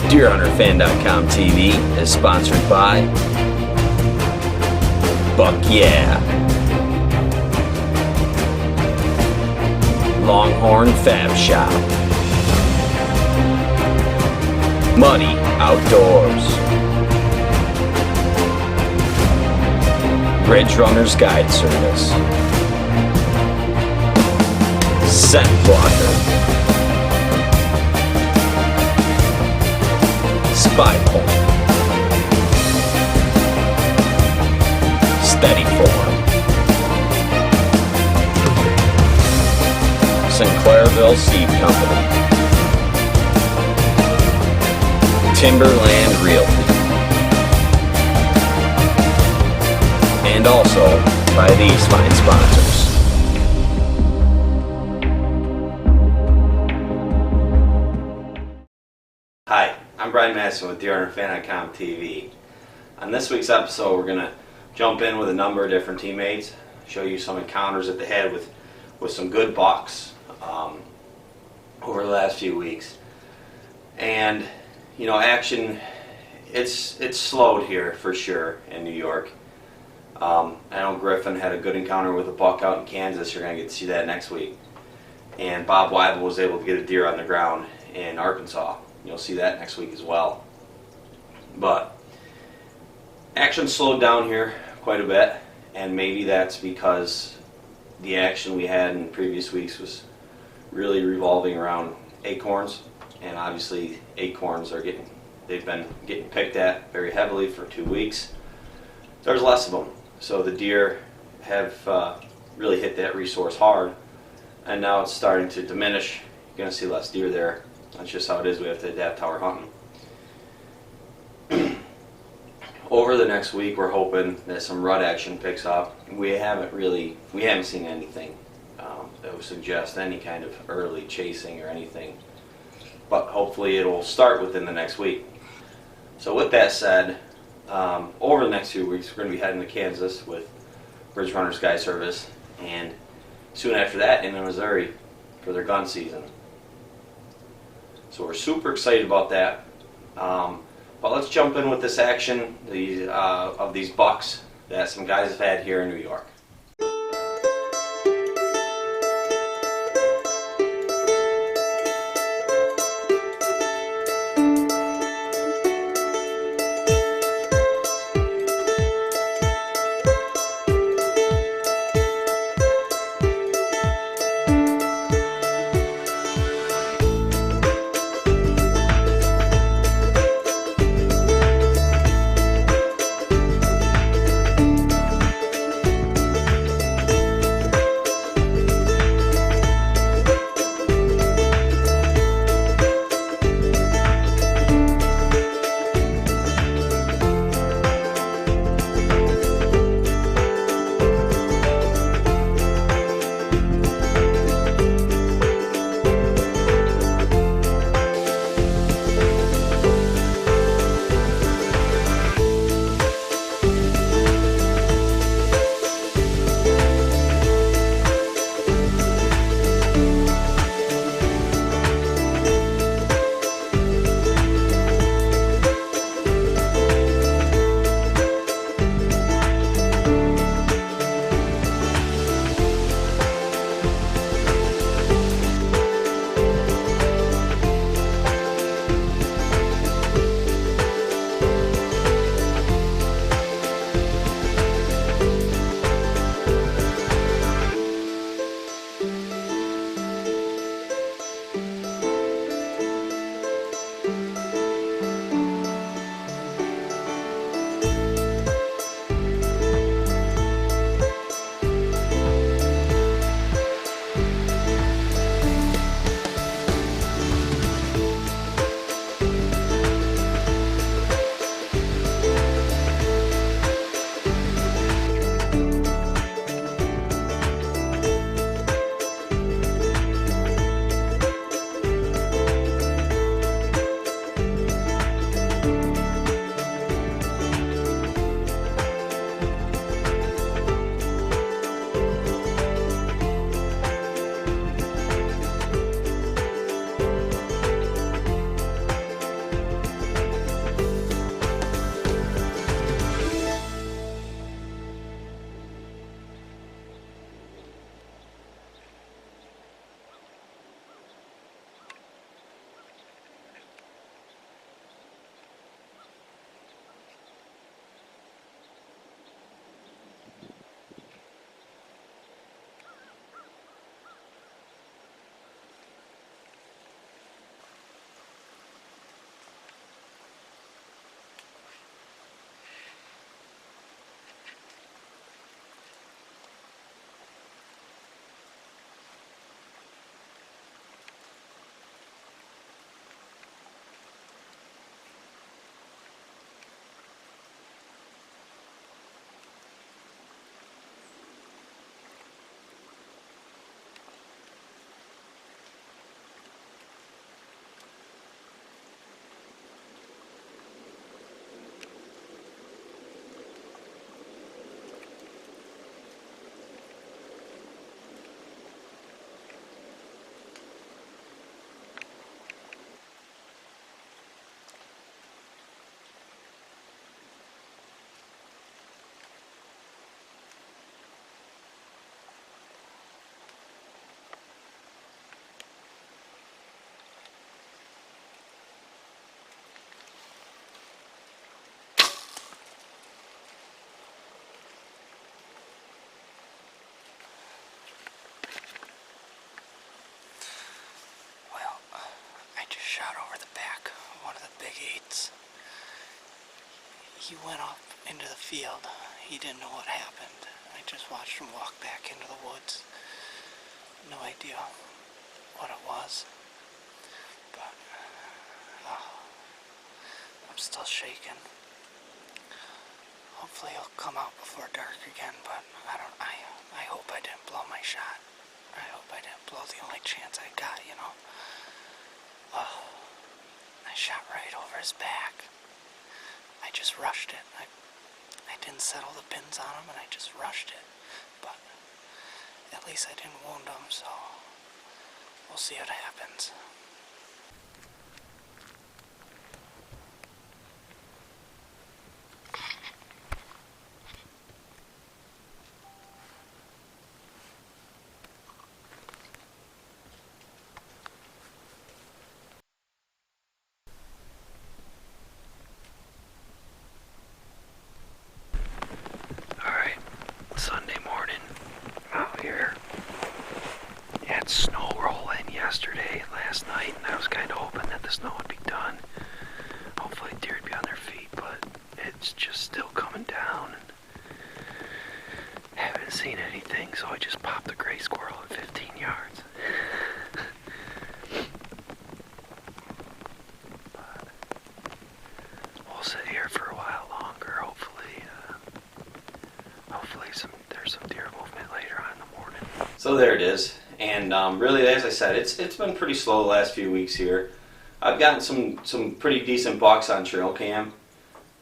DeerHunterFan.com TV is sponsored by Buck Yeah, Longhorn Fab Shop, Muddy Outdoors, Ridge Runners Guide Service, Scent Blocker, Spy Point, Steady Form, Sinclairville Seed Company, Timberland Realty, and also by these fine sponsors. Hi, I'm Brian Madison with DeerHunterFan.com TV. On this week's episode, we're going to jump in with a number of different teammates, show you some encounters that they had with some good bucks over the last few weeks. And, you know, action, it's slowed here for sure in New York. I know Griffin had a good encounter with a buck out in Kansas. You're going to get to see that next week. And Bob Weibel was able to get a deer on the ground in Arkansas. You'll see that next week as well. But action slowed down here quite a bit, and maybe that's because the action we had in previous weeks was really revolving around acorns, and obviously acorns are they've been getting picked at very heavily for 2 weeks. There's less of them, so the deer have really hit that resource hard, and now it's starting to diminish. You're going to see less deer there. That's just how it is. We have to adapt how we're hunting. Over the next week, we're hoping that some rut action picks up. We haven't seen anything that would suggest any kind of early chasing or anything, but hopefully it will start within the next week. So with that said, over the next few weeks, we're going to be heading to Kansas with Ridge Runners Guide Service, and soon after that into Missouri for their gun season. So we're super excited about that. But let's jump in with this action of these bucks that some guys have had here in New York. shot over the back of one of the big 8s. He went up into the field. He didn't know what happened. I just watched him walk back into the woods. No idea what it was. But I'm still shaking. Hopefully he'll come out before dark again, but I hope I didn't blow my shot. I hope I didn't blow the only chance I got, you know. I shot right over his back. I just rushed it. I didn't settle the pins on him, and I just rushed it. But at least I didn't wound him, so we'll see what happens. Sunday morning out here. Had snow roll in last night, and I was kind of hoping that the snow would be done. Hopefully deer would be on their feet, but it's just still coming down. And haven't seen anything, so I just popped a gray squirrel at 15 yards. But we'll sit here for a while longer, hopefully there's some deer movement later on in the morning. So there it is, and really, as I said, it's been pretty slow the last few weeks here. I've gotten some pretty decent bucks on trail cam.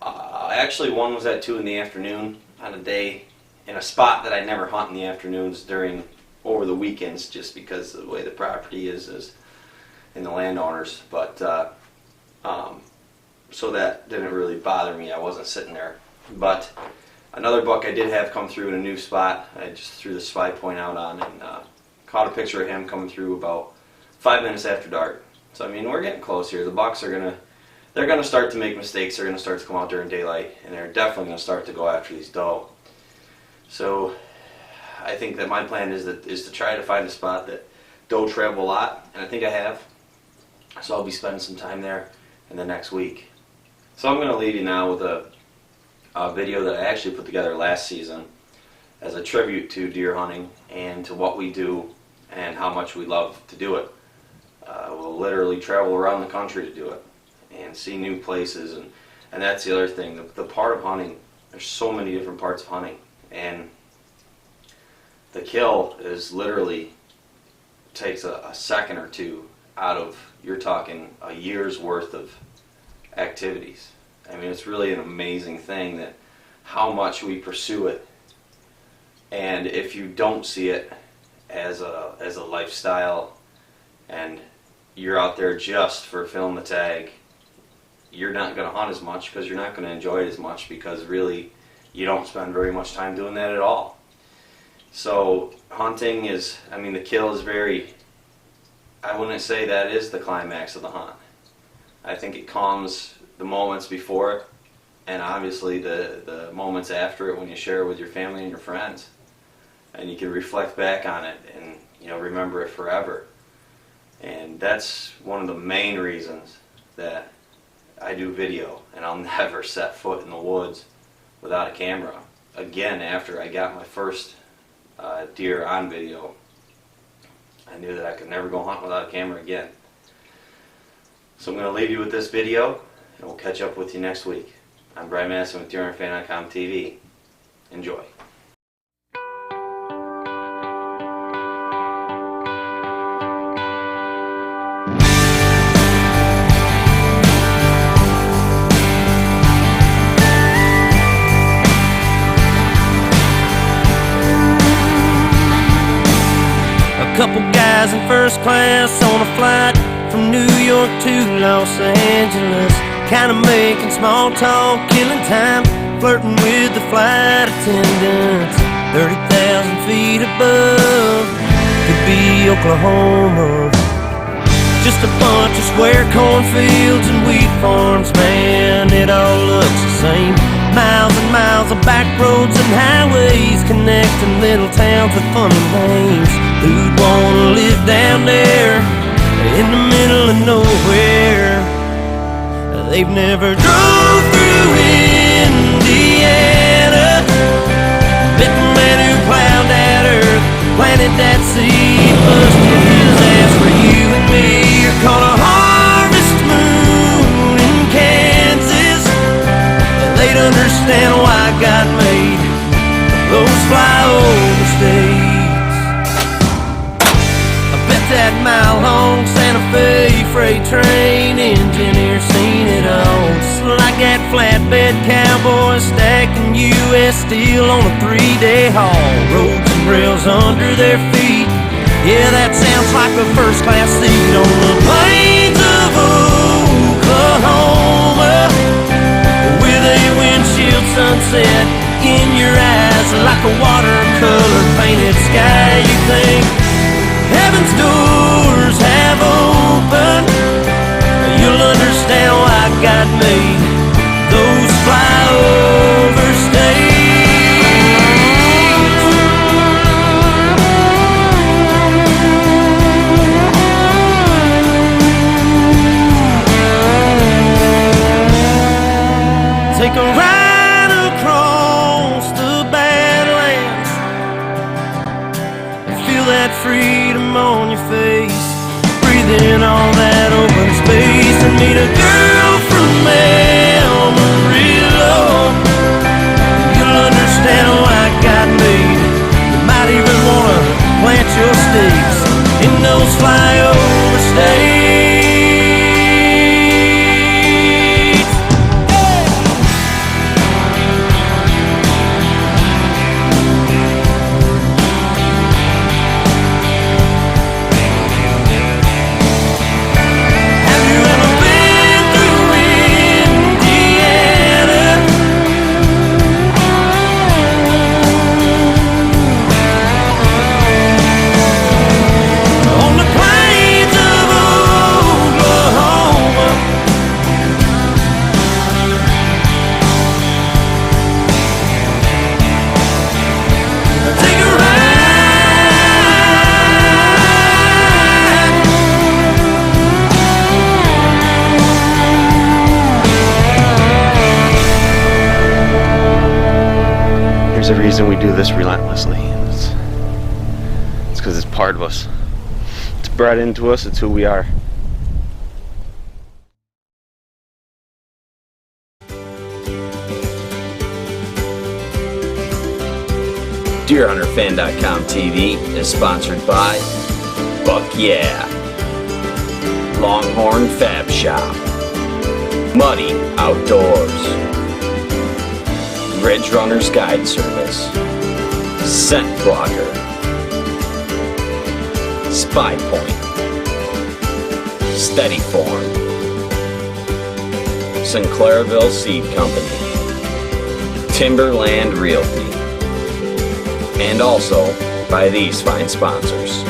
Actually, one was at 2 in the afternoon on a day in a spot that I never hunt in the afternoons over the weekends, just because of the way the property is in the landowners. But so that didn't really bother me. I wasn't sitting there, but another buck I did have come through in a new spot. I just threw the spy point out on and caught a picture of him coming through about 5 minutes after dark. So I mean, we're getting close here. The bucks they're gonna start to make mistakes. They're gonna start to come out during daylight, and they're definitely gonna start to go after these doe. So I think that my plan is to try to find a spot that doe travel a lot, and I think I have. So I'll be spending some time there in the next week. So I'm gonna leave you now with a video that I actually put together last season as a tribute to deer hunting and to what we do and how much we love to do it. We'll literally travel around the country to do it and see new places, and that's the other thing. The part of hunting, there's so many different parts of hunting, and the kill is literally takes a second or two out of, you're talking a year's worth of activities. I mean, it's really an amazing thing that how much we pursue it, and if you don't see it as a lifestyle and you're out there just for filling the tag, you're not going to hunt as much because you're not going to enjoy it as much, because really you don't spend very much time doing that at all. So hunting is, I mean, the kill is very, I wouldn't say that is the climax of the hunt. I think it comes the moments before it, and obviously the moments after it when you share it with your family and your friends, and you can reflect back on it and, you know, remember it forever. And that's one of the main reasons that I do video, and I'll never set foot in the woods without a camera. Again, after I got my first deer on video, I knew that I could never go hunt without a camera again. So I'm going to leave you with this video, and we'll catch up with you next week. I'm Brian Madison with DeerHunterFan.com TV. Enjoy. A couple guys in first class on a flight from New York to Los Angeles, kinda making small talk, killing time, flirting with the flight attendants. 30,000 feet above, could be Oklahoma. Just a bunch of square cornfields and wheat farms, man, it all looks the same. Miles and miles of back roads and highways connecting little towns with funny names. Who'd wanna live down there in the middle of nowhere? They've never drove through Indiana, met the man who plowed that earth, planted that seed, busted his ass for you and me. You're called a harvest moon in Kansas. They'd understand why God made those flyover states. I bet that mile-long Santa Fe freight train engineer seen it all. Just like that flatbed cowboy stacking U.S. steel on a 3-day haul. Roads and rails under their feet. Yeah, that sounds like a first-class seat on the plains of Oklahoma, with a windshield sunset in your eyes, like a watercolor painted sky. You think heaven's doors have opened, you'll understand why God made those flyover states. Take a ride across the Badlands and feel that freedom on your face. Breathe in all that open space and meet a girl from Amarillo. You'll understand why God made. You might even wanna plant your stakes in those flyover states. There's a reason we do this relentlessly. It's because it's part of us. It's bred into us. It's who we are. DeerHunterFan.com TV is sponsored by Buck Yeah, Longhorn Fab Shop, Muddy Outdoors, Ridge Runners Guide Service, Scent Blocker, Spy Point, Steady Form, Sinclairville Seed Company, Timberland Realty, and also by these fine sponsors.